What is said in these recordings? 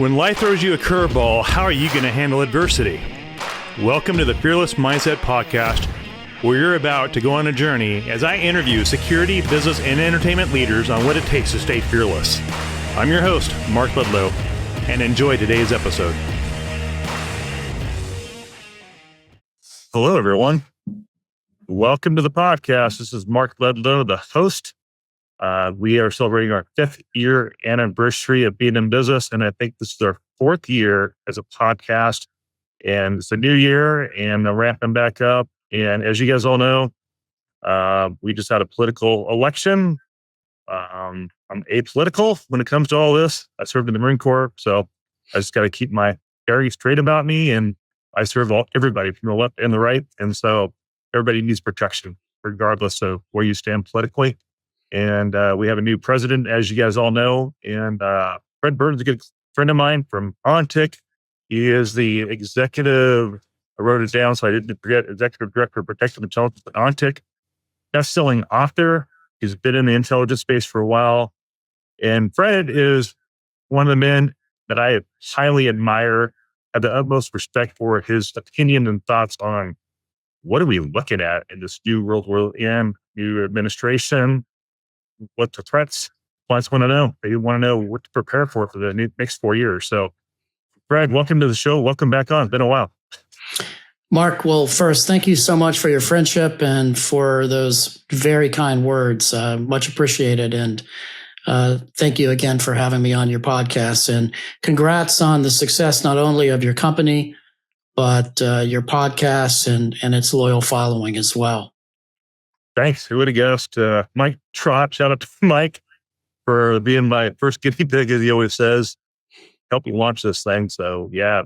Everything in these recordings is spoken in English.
When life throws you a curveball, how are you going to handle adversity? Welcome to the Fearless Mindset Podcast, where you're about to go on a journey as I interview security, business, and entertainment leaders on what it takes to stay fearless. I'm your host, Mark Ludlow, and enjoy today's episode. Hello, everyone. Welcome to the podcast. This is Mark Ludlow, the host. We are celebrating our 5th year anniversary of being in business, and I think this is our 4th year as a podcast. And it's a new year, and I'm ramping back up. And as you guys all know, we just had a political election. I'm apolitical when it comes to all this. I served in the Marine Corps, so I just got to keep my bearings straight about me. And I serve everybody from the left and the right, and so everybody needs protection, regardless of where you stand politically. And we have a new president, as you guys all know. And Fred Burton is a good friend of mine from Ontic. He is the executive, I wrote it down so I didn't forget, executive director of protective intelligence at Ontic, bestselling author. He's been in the intelligence space for a while. And Fred is one of the men that I highly admire, have the utmost respect for his opinion and thoughts on what are we looking at in this new world we're in, new administration. What the threats? Clients want to know. They want to know what to prepare for the next 4 years. So, Fred, welcome to the show. Welcome back on. It's been a while. Mark, well, first, thank you so much for your friendship and for those very kind words. Much appreciated. And thank you again for having me on your podcast. And congrats on the success not only of your company, but your podcast and its loyal following as well. Thanks. Who would have guessed? Mike Trott, shout out to Mike for being my first guinea pig, as he always says. Help me launch this thing. So, yeah,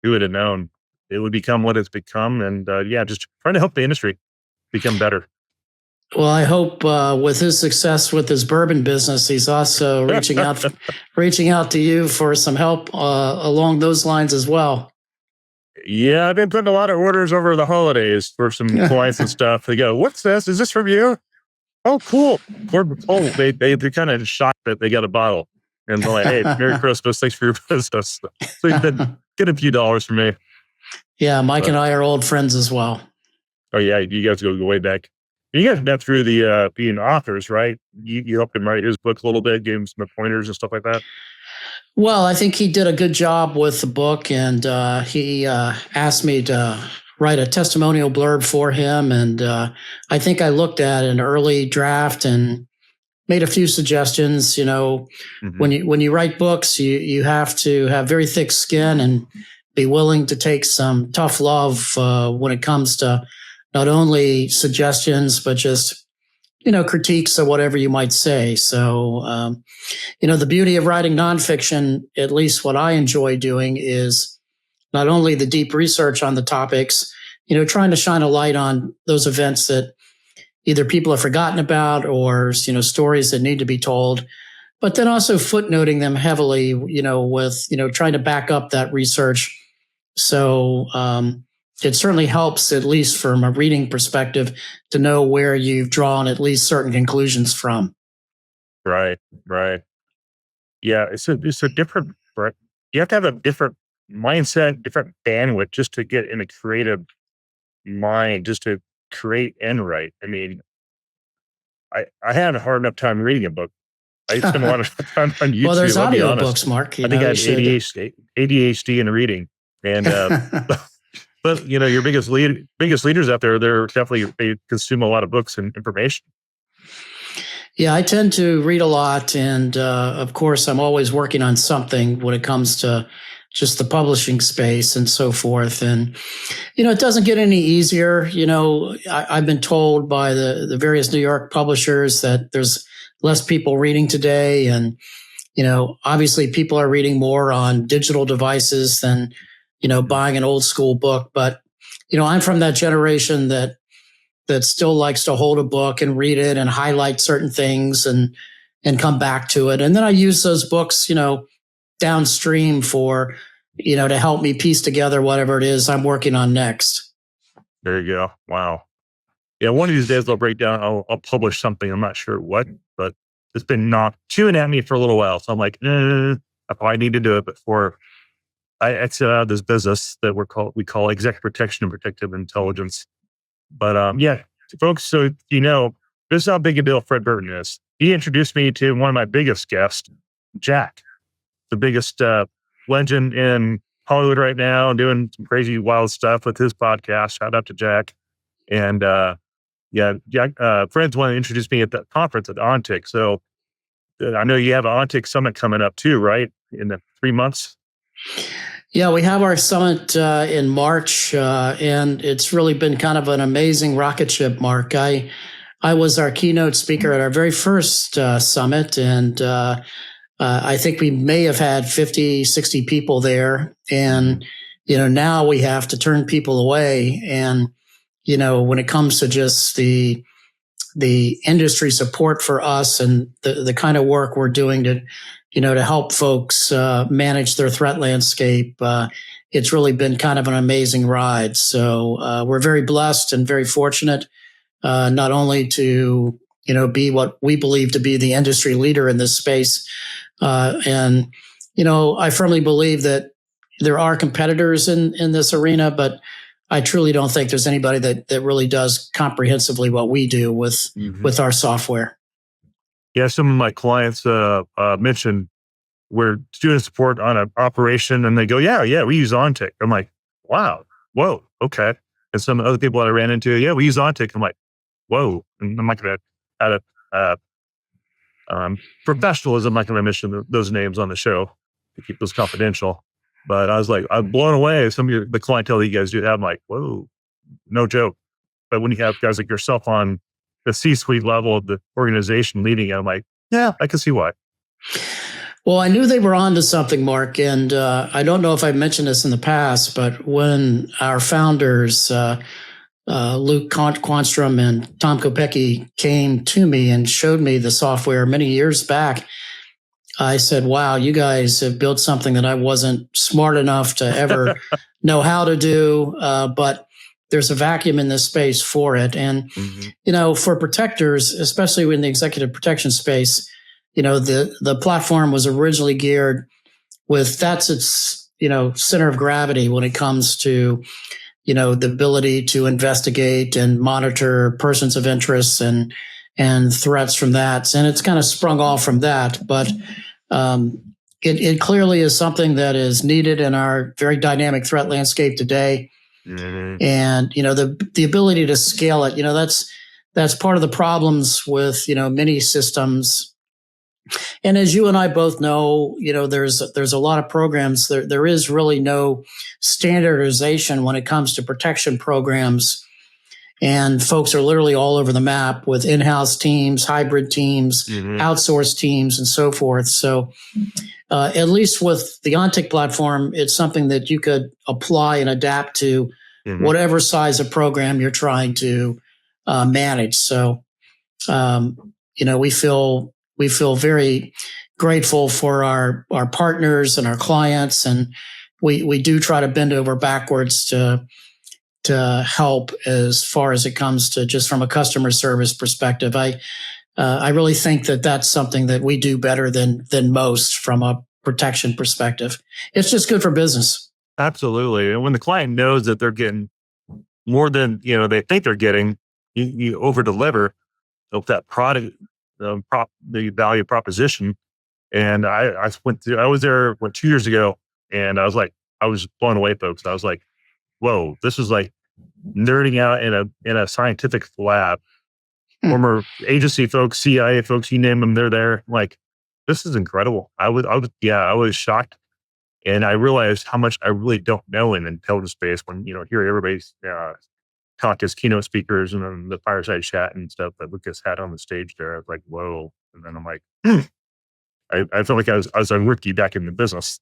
who would have known it would become what it's become? And just trying to help the industry become better. Well, I hope with his success with his bourbon business, he's also reaching out to you for some help along those lines as well. Yeah, I've been putting a lot of orders over the holidays for some clients and stuff. They go, "What's this? Is this from you?" Oh, cool. They're kind of shocked that they got a bottle. And they're like, "Hey, Merry Christmas. Thanks for your business." So you can get a few dollars from me. Yeah, Mike and I are old friends as well. Oh, yeah. You guys go way back. You guys met through the being authors, right? You helped him write his book a little bit, gave him some pointers and stuff like that. Well, I think he did a good job with the book, and he asked me to write a testimonial blurb for him. And I think I looked at an early draft and made a few suggestions. You know, when you write books, you have to have very thick skin and be willing to take some tough love when it comes to not only suggestions, but just critiques or whatever you might say. So, the beauty of writing nonfiction, at least what I enjoy doing, is not only the deep research on the topics, trying to shine a light on those events that either people have forgotten about or, stories that need to be told, but then also footnoting them heavily, with, trying to back up that research. So, it certainly helps, at least from a reading perspective, to know where you've drawn at least certain conclusions from. Right. Yeah, it's a different. You have to have a different mindset, different bandwidth, just to get in a creative mind, just to create and write. I mean, I had a hard enough time reading a book. I spent a lot of time on YouTube. Well, there's audio books, Mark. I think I had ADHD in reading, and. But your biggest leaders out there, they consume a lot of books and information. Yeah, I tend to read a lot, and of course, I'm always working on something when it comes to just the publishing space and so forth. And it doesn't get any easier. I've been told by the various New York publishers that there's less people reading today, and obviously, people are reading more on digital devices than buying an old school book. But, I'm from that generation that still likes to hold a book and read it and highlight certain things and come back to it. And then I use those books, downstream for, to help me piece together whatever it is I'm working on next. There you go. Wow. Yeah. One of these days I'll break down, I'll publish something. I'm not sure what, but it's been chewing at me for a little while. So I'm like, I probably need to do it before I exit out of this business that we call executive protection and protective intelligence. But yeah, folks, so this is how big a deal Fred Burton is. He introduced me to one of my biggest guests, Jack, the biggest legend in Hollywood right now, doing some crazy wild stuff with his podcast. Shout out to Jack. And Jack, Fred's one that introduced me at that conference at Ontic. So I know you have an Ontic summit coming up too, right? In the 3 months. Yeah, we have our summit in March, and it's really been kind of an amazing rocket ship, Mark. I was our keynote speaker at our very first summit, and I think we may have had 50, 60 people there. And, now we have to turn people away. And, when it comes to just the industry support for us and the kind of work we're doing to help folks manage their threat landscape, it's really been kind of an amazing ride. So we're very blessed and very fortunate, not only to be what we believe to be the industry leader in this space, and I firmly believe that there are competitors in this arena, but I truly don't think there's anybody that really does comprehensively what we do with our software. Yeah, some of my clients mentioned we're doing support on an operation, and they go, "Yeah, we use Ontic." I'm like, "Wow, whoa, okay." And some other people that I ran into, "Yeah, we use Ontic." I'm like, "Whoa!" And I'm not going to out of professionalism, I'm not going to mention those names on the show to keep those confidential. But I was like, I'm blown away. Some of the clientele that you guys do have, I'm like, whoa, no joke. But when you have guys like yourself on the C-suite level of the organization leading it, I'm like, yeah, I can see why. Well, I knew they were onto something, Mark, and I don't know if I've mentioned this in the past, but when our founders, Luke Quanstrom and Tom Kopecki, came to me and showed me the software many years back, I said, wow, you guys have built something that I wasn't smart enough to ever know how to do, but there's a vacuum in this space for it. And, for protectors, especially in the executive protection space, the platform was originally geared with that's its, center of gravity when it comes to, the ability to investigate and monitor persons of interest and threats from that. And it's kind of sprung off from that. But it clearly is something that is needed in our very dynamic threat landscape today. And, the ability to scale it, that's part of the problems with, many systems. And as you and I both know, there's a lot of programs. There is really no standardization when it comes to protection programs. And folks are literally all over the map with in-house teams, hybrid teams, outsourced teams, and so forth. So at least with the Ontic platform, it's something that you could apply and adapt to whatever size of program you're trying to manage. So, we feel very grateful for our partners and our clients, and we do try to bend over backwards to help as far as it comes to just from a customer service perspective. I really think that that's something that we do better than most from a protection perspective. It's just good for business. Absolutely. And when the client knows that they're getting more than they think they're getting, you over deliver of that product, the value proposition. And I was there 2 years ago, and I was blown away, folks. I was like, whoa, this is like nerding out in a scientific lab. Former agency folks, CIA folks, you name them, they're there. Like, this is incredible. I was shocked, and I realized how much I really don't know in intelligence space when hear everybody's talk as keynote speakers and then the fireside chat and stuff that Lucas had on the stage there. I was like, whoa, and then I'm like, I felt like I was a rookie back in the business.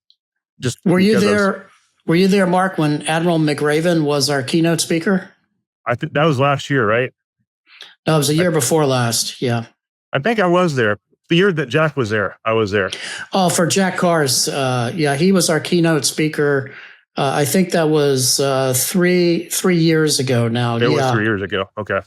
Just were you there? Were you there, Mark, when Admiral McRaven was our keynote speaker? I think that was last year, right? No, it was the year before last. Yeah. I think I was there. The year that Jack was there, I was there. Oh, for Jack Carr's. He was our keynote speaker. I think that was 3 years ago now. It was 3 years ago. Okay.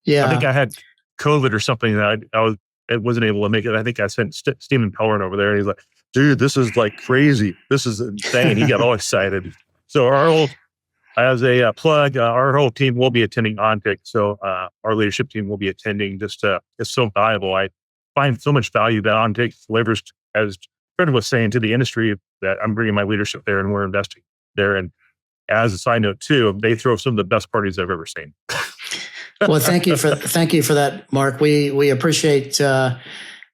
Yeah. I think I had COVID or something that I wasn't able to make it. I think I sent Stephen Pellerin over there, and he's like, dude, this is like crazy. This is insane. He got all excited. So as a plug, our whole team will be attending Ontic. So our leadership team will be attending. It's so valuable. I find so much value that Ontic delivers, as Fred was saying, to the industry, that I'm bringing my leadership there and we're investing there. And as a side note too, they throw some of the best parties I've ever seen. Well, thank you for that, Mark. We appreciate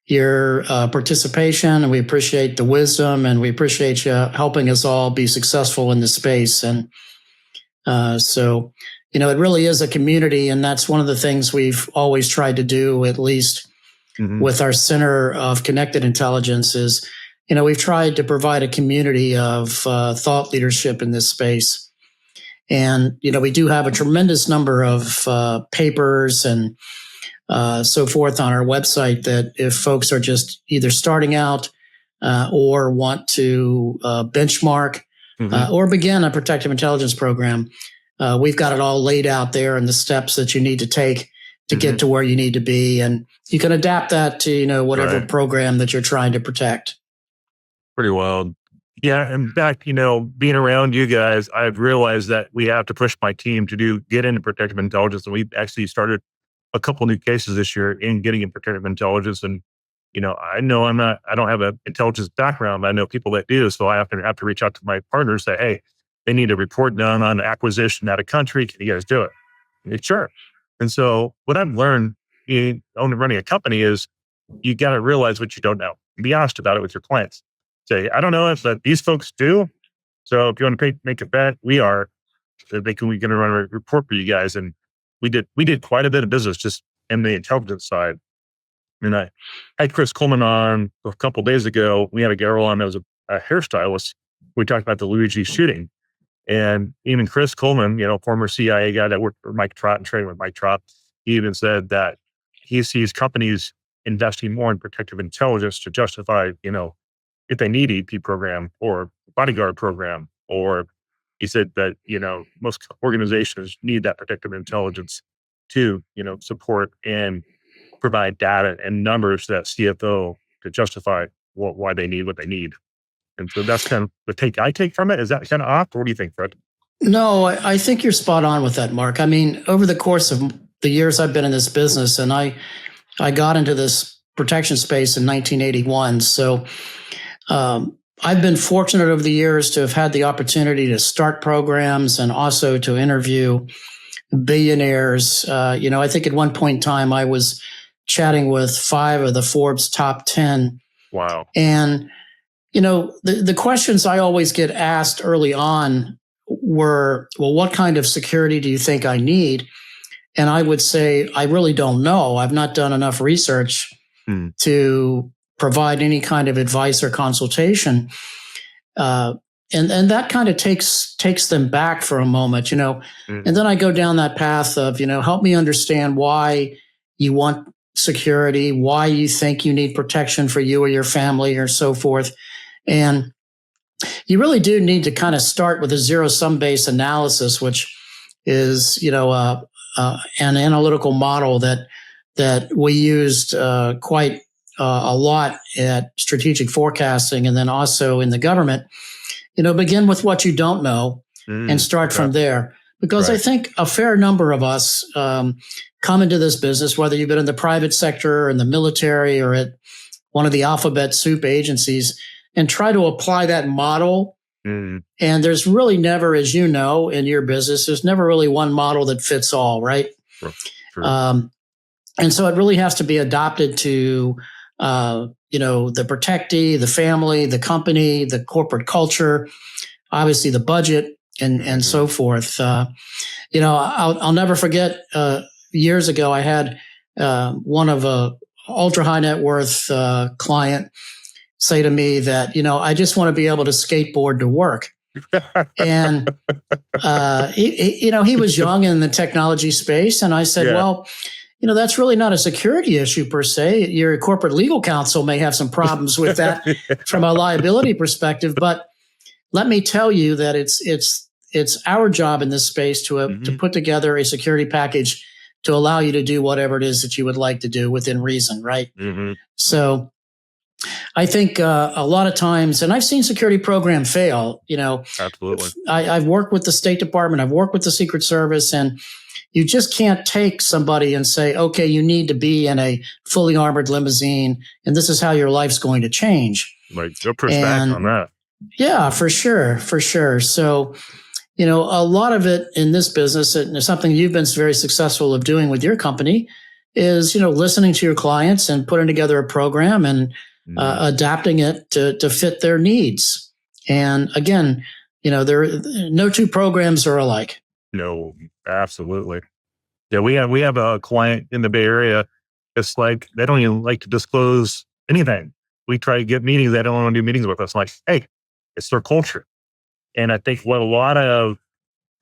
your participation, and we appreciate the wisdom, and we appreciate you helping us all be successful in this space. And so, it really is a community, and that's one of the things we've always tried to do, at least with our Center of Connected Intelligence, is, we've tried to provide a community of thought leadership in this space. And, we do have a tremendous number of papers and so forth on our website that if folks are just either starting out or want to benchmark or begin a protective intelligence program, we've got it all laid out there and the steps that you need to take to get to where you need to be. And you can adapt that to, whatever program that you're trying to protect. Pretty wild. Yeah. In fact, being around you guys, I've realized that we have to push my team to get into protective intelligence. And we've actually started a couple new cases this year in getting in protective intelligence. And, I know I don't have an intelligence background, but I know people that do. So I have to reach out to my partners, say, hey, they need a report done on acquisition out of country. Can you guys do it? And sure. And so what I've learned running a company is you got to realize what you don't know and be honest about it with your clients. Say, I don't know if these folks do. So if you want to make a bet, we are. We're going to run a report for you guys. And we did quite a bit of business just in the intelligence side. And I had Chris Coleman on a couple of days ago. We had a girl on that was a hairstylist. We talked about the Luigi shooting. And even Chris Coleman, former CIA guy that worked for Mike Trott and trained with Mike Trott, he even said that he sees companies investing more in protective intelligence to justify, if they need EP program or bodyguard program, or he said that, most organizations need that protective intelligence to, support and provide data and numbers to that CFO to justify why they need what they need. And so that's kind of the take I take from it. Is that kind of off? Or what do you think, Fred? No, I think you're spot on with that, Mark. I mean, over the course of the years I've been in this business, and I got into this protection space in 1981. So I've been fortunate over the years to have had the opportunity to start programs and also to interview billionaires. I think at one point in time, I was chatting with 5 of the Forbes top 10. Wow. And, the questions I always get asked early on were, well, what kind of security do you think I need? And I would say, I really don't know. I've not done enough research to provide any kind of advice or consultation. And that kind of takes them back for a moment, and then I go down that path of, help me understand why you want security, why you think you need protection for you or your family or so forth. And you really do need to kind of start with a zero-sum based analysis, which is, an analytical model that we used quite a lot at strategic forecasting, and then also in the government. Begin with what you don't know and start from there. Because I think a fair number of us come into this business, whether you've been in the private sector or in the military or at one of the alphabet soup agencies, and try to apply that model. And there's really never, as you know, in your business, there's never really one model that fits all, right? Sure. And so it really has to be adopted to, the protectee, the family, the company, the corporate culture, obviously the budget, and so forth. I'll never forget, years ago, I had one of a ultra high net worth client say to me that, I just want to be able to skateboard to work. And, he was young in the technology space. And I said, well, that's really not a security issue per se. Your corporate legal counsel may have some problems with that from a liability perspective. But let me tell you that it's our job in this space to put together a security package to allow you to do whatever it is that you would like to do within reason, right? So I think a lot of times, and I've seen security program fail. Absolutely. I've worked with the State Department, I've worked with the Secret Service, and you just can't take somebody and say, okay, you need to be in a fully armored limousine, and this is how your life's going to change. Like, go push back on that. Yeah, for sure. So, a lot of it in this business, and something you've been very successful of doing with your company, is listening to your clients and putting together a program and adapting it to fit their needs. And again, no two programs are alike. No, absolutely. Yeah, we have a client in the Bay Area. It's like they don't even like to disclose anything. We try to get meetings. They don't want to do meetings with us. Like, hey, it's their culture. And I think what a lot of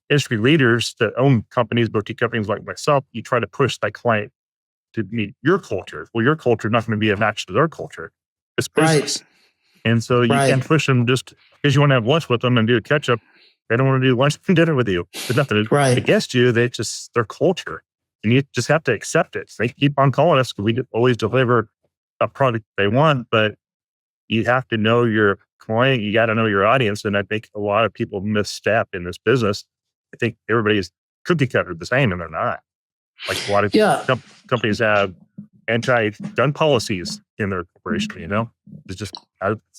industry leaders that own companies, boutique companies like myself, you try to push that client to meet your culture. Well, your culture is not going to be a match to their culture. It's business. Right. And so you can't push them just because you want to have lunch with them and do a catch up. They don't want to do lunch and dinner with you. There's nothing against you. They just, their culture. And you just have to accept it. They keep on calling us because we always deliver a product they want, but you have to know your client. You got to know your audience. And I think a lot of people misstep in this business. I think everybody's cookie cutter the same, and they're not. Like a lot of companies have anti-gun policies in their corporation, It's just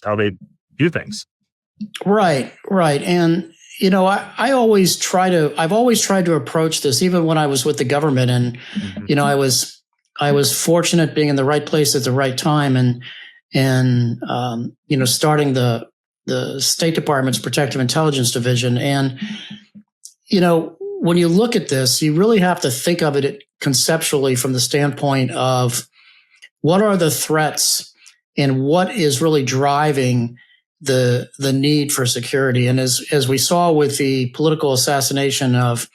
how they do things. Right. And, I've always tried to approach this, even when I was with the government. And, I was fortunate being in the right place at the right time and starting the State Department's Protective Intelligence Division. And, when you look at this, you really have to think of it conceptually from the standpoint of what are the threats and what is really driving the need for security. And as we saw with the political assassination of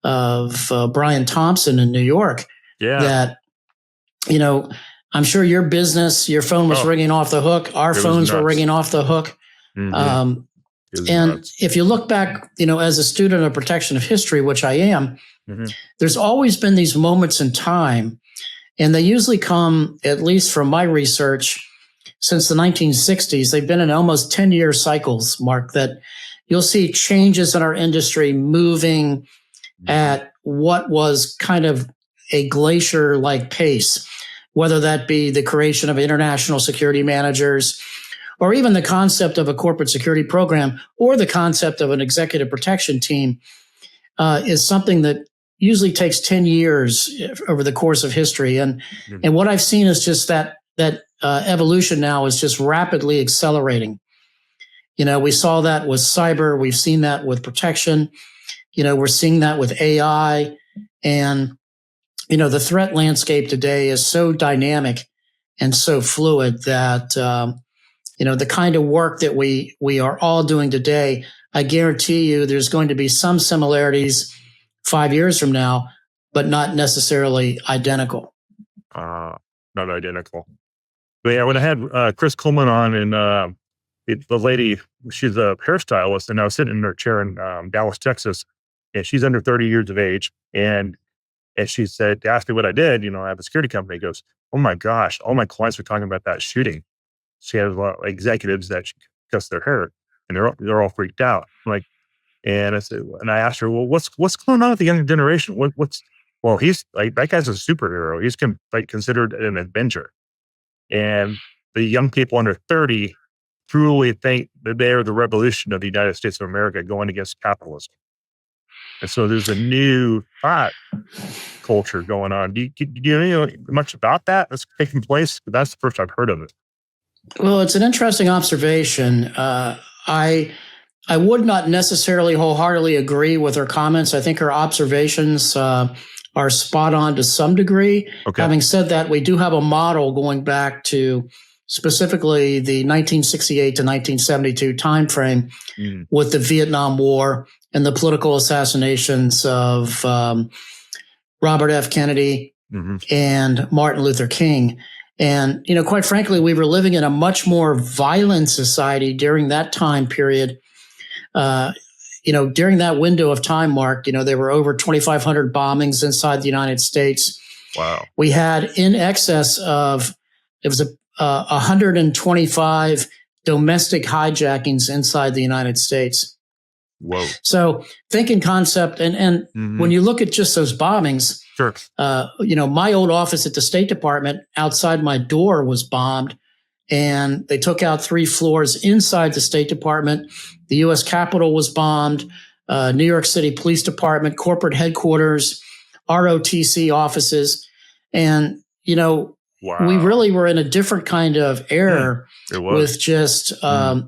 Brian Thompson in New York, that, I'm sure your phone was ringing off the hook. Our phones were ringing off the hook. Mm-hmm. And if you look back, as a student of protection of history, which I am, there's always been these moments in time, and they usually come, at least from my research, since the 1960s. They've been in almost 10-year cycles, Mark, that you'll see changes in our industry moving at what was kind of a glacier-like pace, whether that be the creation of international security managers, or even the concept of a corporate security program, or the concept of an executive protection team, is something that usually takes 10 years over the course of history. And what I've seen is just that evolution now is just rapidly accelerating. We saw that with cyber. We've seen that with protection. We're seeing that with AI. And, the threat landscape today is so dynamic and so fluid that, the kind of work that we are all doing today, I guarantee you there's going to be some similarities 5 years from now, but not necessarily identical. Not identical. But yeah, when I had Chris Coleman on, and the lady, she's a hairstylist, and I was sitting in her chair in Dallas, Texas, and she's under 30 years of age. And she asked me what I did. I have a security company. He goes, oh my gosh, all my clients are talking about that shooting. She has a lot of executives that cuts their hair, and they're all freaked out. And I asked her, well, what's going on with the younger generation? Well, he's like, that guy's a superhero. He's considered an Avenger. And the young people under 30 truly think that they are the revolution of the United States of America going against capitalism. And so there's a new thought culture going on. Do you know much about that that's taking place? That's the first I've heard of it. Well, it's an interesting observation. I would not necessarily wholeheartedly agree with her comments. I think her observations are spot on to some degree. Okay. Having said that, we do have a model going back to specifically the 1968 to 1972 timeframe with the Vietnam War and the political assassinations of Robert F. Kennedy and Martin Luther King. And, quite frankly, we were living in a much more violent society during that time period. During that window of time, Mark, there were over 2,500 bombings inside the United States. Wow. We had in excess of, it was 125 domestic hijackings inside the United States. Whoa. So think in concept. And when you look at just those bombings, sure. My old office at the State Department outside my door was bombed, and they took out 3 floors inside the State Department. The U.S. Capitol was bombed, New York City Police Department, corporate headquarters, ROTC offices. And, wow. we really were in a different kind of era with just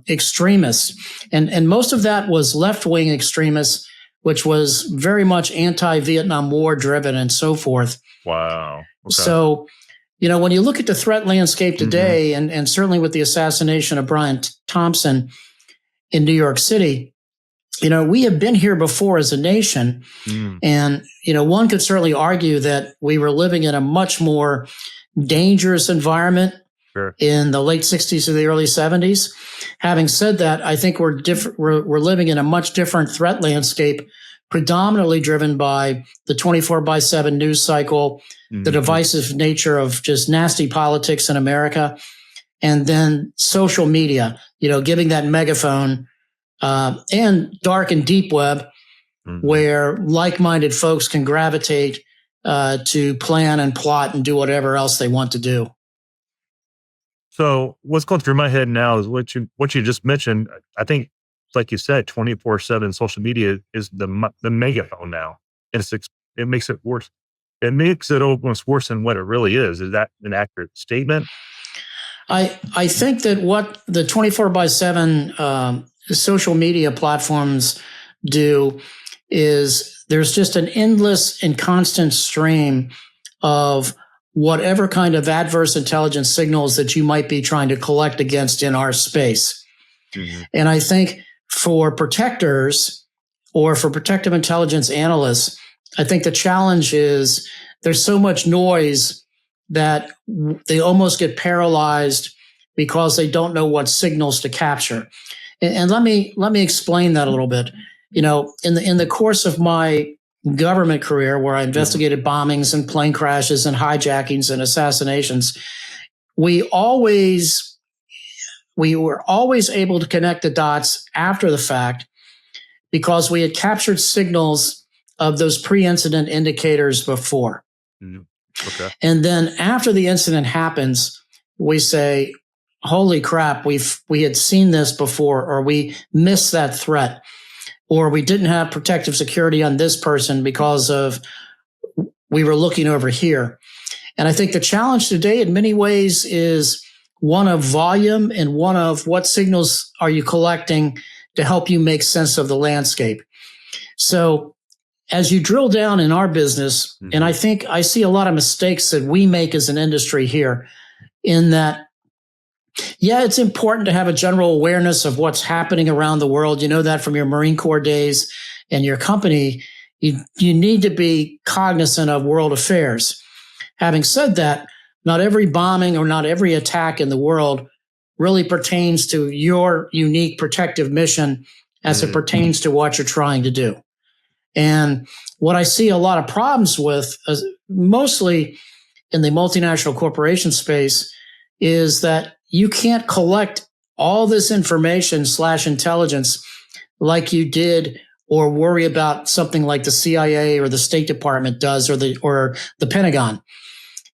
extremists. And most of that was left-wing extremists, which was very much anti-Vietnam War driven and so forth. Wow. Okay. So, when you look at the threat landscape today, and certainly with the assassination of Brian Thompson in New York City, we have been here before as a nation. And, one could certainly argue that we were living in a much more dangerous environment in the late 60s or the early 70s. Having said that, I think we're living in a much different threat landscape, predominantly driven by the 24/7 news cycle, the divisive nature of just nasty politics in America, and then social media, giving that megaphone, and dark and deep web, where like-minded folks can gravitate to plan and plot and do whatever else they want to do. So what's going through my head now is what you just mentioned. I think, like you said, 24/7 social media is the megaphone now. And it makes it worse. It makes it almost worse than what it really is. Is that an accurate statement? I think that what the 24/7 social media platforms do is there's just an endless and constant stream of whatever kind of adverse intelligence signals that you might be trying to collect against in our space. And I think for protectors or for protective intelligence analysts, I think the challenge is there's so much noise that they almost get paralyzed because they don't know what signals to capture. And let me explain that a little bit. In the course of my government career, where I investigated bombings and plane crashes and hijackings and assassinations, we were always able to connect the dots after the fact because we had captured signals of those pre-incident indicators before. Okay. And then after the incident happens, we say, holy crap, we had seen this before, or we missed that threat, or we didn't have protective security on this person because of we were looking over here. And I think the challenge today in many ways is one of volume and one of what signals are you collecting to help you make sense of the landscape. So as you drill down in our business, and I think I see a lot of mistakes that we make as an industry here in that, yeah, it's important to have a general awareness of what's happening around the world. You know that from your Marine Corps days and your company. You need to be cognizant of world affairs. Having said that, not every bombing or not every attack in the world really pertains to your unique protective mission as it pertains to what you're trying to do. And what I see a lot of problems with, mostly in the multinational corporation space, is that you can't collect all this information / intelligence like you did or worry about something like the CIA or the State Department does or the Pentagon.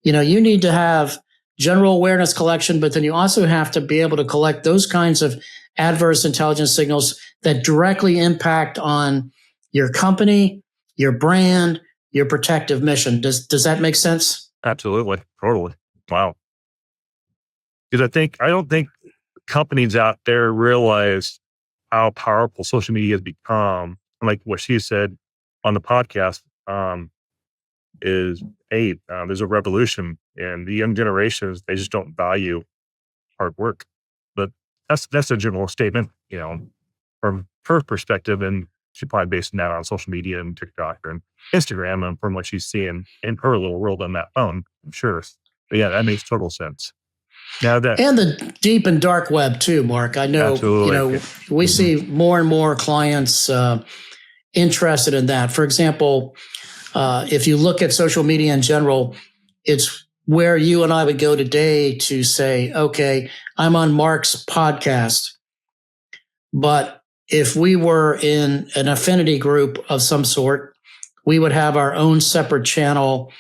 You need to have general awareness collection, but then you also have to be able to collect those kinds of adverse intelligence signals that directly impact on your company, your brand, your protective mission. Does that make sense? Absolutely. Totally. Wow. Because I don't think companies out there realize how powerful social media has become. Like what she said on the podcast, there's a revolution, and the young generations, they just don't value hard work. But that's a general statement, from her perspective, and she's probably based now on social media and TikTok and Instagram, and from what she's seeing in her little world on that phone, I'm sure. But yeah, that makes total sense. And the deep and dark web too, Mark. I know, absolutely. We see more and more clients interested in that. For example, if you look at social media in general, it's where you and I would go today to say, okay, I'm on Mark's podcast, but if we were in an affinity group of some sort, we would have our own separate channel,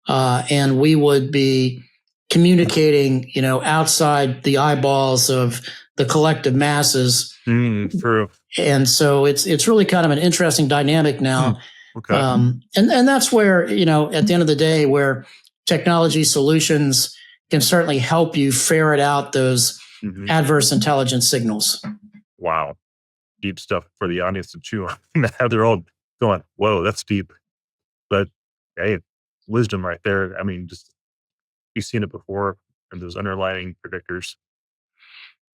and we would be communicating, outside the eyeballs of the collective masses. True. And so it's really kind of an interesting dynamic now. Okay. And that's where, at the end of the day, where technology solutions can certainly help you ferret out those adverse intelligence signals. Wow. Deep stuff for the audience to chew on. Now they're all going, whoa, that's deep. But hey, wisdom right there. I mean, just you've seen it before, and those underlying predictors.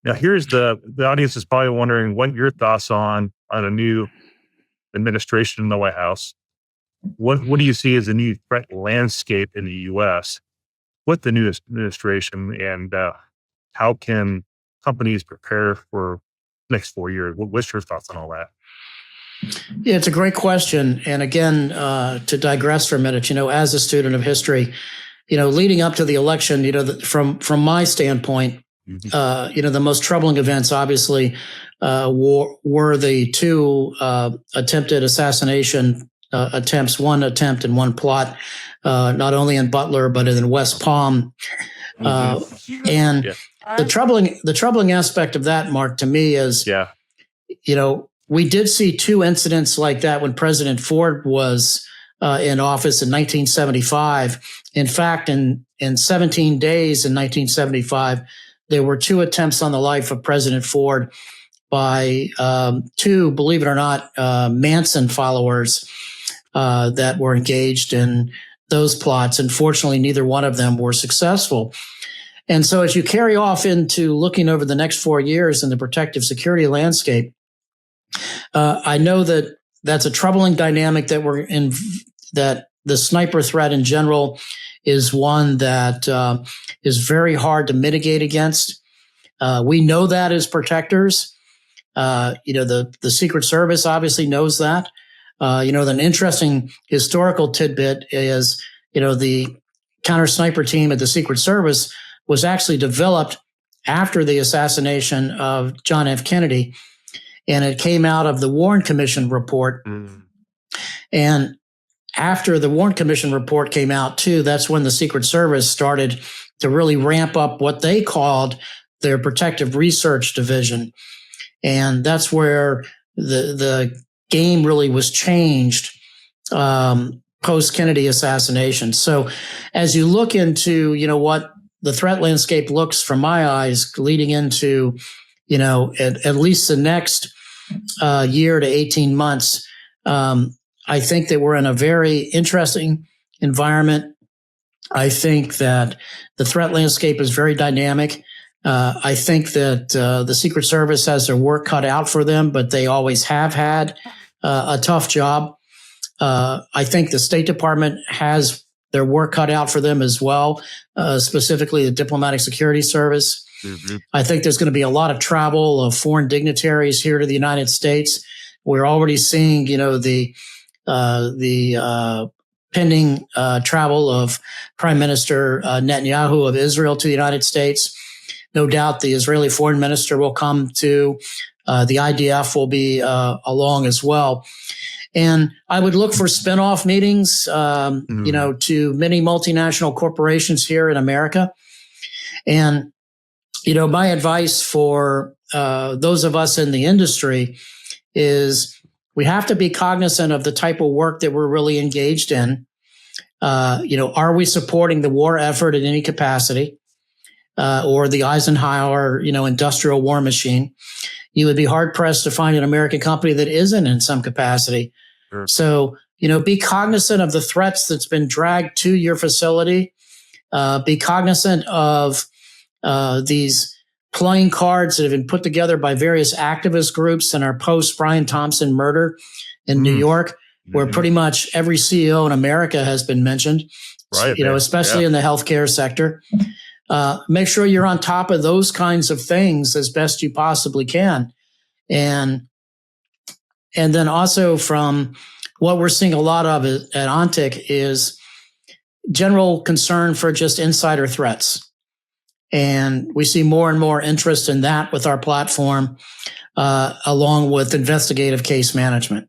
Now, here's the audience is probably wondering what your thoughts on a new administration in the White House. What do you see as a new threat landscape in the U.S. with the new administration, and how can companies prepare for the next 4 years? What's your thoughts on all that? Yeah, it's a great question. And again, to digress for a minute, as a student of history, leading up to the election, from my standpoint, the most troubling events, obviously, were the two attempted assassination attempts, one attempt and one plot, not only in Butler, but in West Palm. And the troubling aspect of that, Mark, to me is, we did see two incidents like that when President Ford was in office in 1975. In fact, in 17 days in 1975, there were two attempts on the life of President Ford by two, believe it or not, Manson followers that were engaged in those plots. Unfortunately, neither one of them were successful. And so as you carry off into looking over the next 4 years in the protective security landscape, I know that that's a troubling dynamic that we're in, that the sniper threat in general is one that is very hard to mitigate against. We know that as protectors. The Secret Service obviously knows that. An interesting historical tidbit is, the counter sniper team at the Secret Service was actually developed after the assassination of John F. Kennedy. And it came out of the Warren Commission report. And after the Warren Commission report came out too, that's when the Secret Service started to really ramp up what they called their protective research division. And that's where the game really was changed post-Kennedy assassination. So as you look into, what the threat landscape looks from my eyes leading into, at least the next year to 18 months, I think that we're in a very interesting environment. I think that the threat landscape is very dynamic. I think that the Secret Service has their work cut out for them, but they always have had a tough job. I think the State Department has their work cut out for them as well, specifically the Diplomatic Security Service. I think there's going to be a lot of travel of foreign dignitaries here to the United States. We're already seeing, the pending travel of Prime Minister Netanyahu of Israel to the United States. No doubt the Israeli foreign minister will come to. The IDF will be along as well. And I would look for spinoff meetings, to many multinational corporations here in America. And my advice for those of us in the industry is we have to be cognizant of the type of work that we're really engaged in. Are we supporting the war effort in any capacity, or the Eisenhower, industrial war machine? You would be hard pressed to find an American company that isn't in some capacity. Sure. So, be cognizant of the threats that's been dragged to your facility. Be cognizant of these playing cards that have been put together by various activist groups in our post Brian Thompson murder in New York, where pretty much every CEO in America has been mentioned, right, especially in the healthcare sector. Make sure you're on top of those kinds of things as best you possibly can. And then also from what we're seeing a lot of at Ontic is, general concern for just insider threats. And we see more and more interest in that with our platform, along with investigative case management.